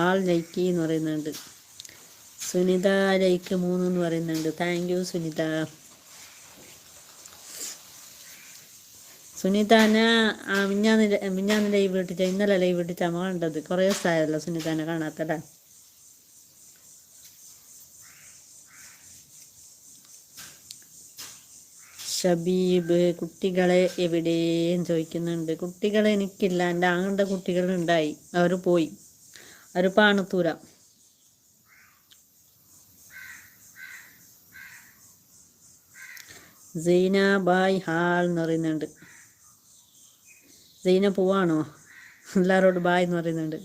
ആൾ like എന്ന് പറയുന്നുണ്ട്. Sunitha like 3 എന്ന് പറയുന്നുണ്ട്. Thank you Sunitha. സുനിതാനെ മിഞ്ഞാന്ന് ലൈവ് ഇട്ടിട്ട് ഇന്നലെ ലൈവ് ഇട്ടിട്ടാ കണ്ടത്. കുറേ ദിവസമായല്ലോ സുനിതാനെ കാണാത്തല്ലേ. ഷബീബ് കുട്ടികളെ എവിടെയും ചോദിക്കുന്നുണ്ട്. കുട്ടികളെ എനിക്കില്ല, എൻ്റെ ആങ്ങളുടെ കുട്ടികളുണ്ടായി, അവർ പോയി, അവർ പാണത്തൂര. സൈന ബായ് ഹാൾ എന്ന് പറയുന്നുണ്ട്. സൈന പോവാണോ? എല്ലാവരോടും ബായ് എന്ന് പറയുന്നുണ്ട്.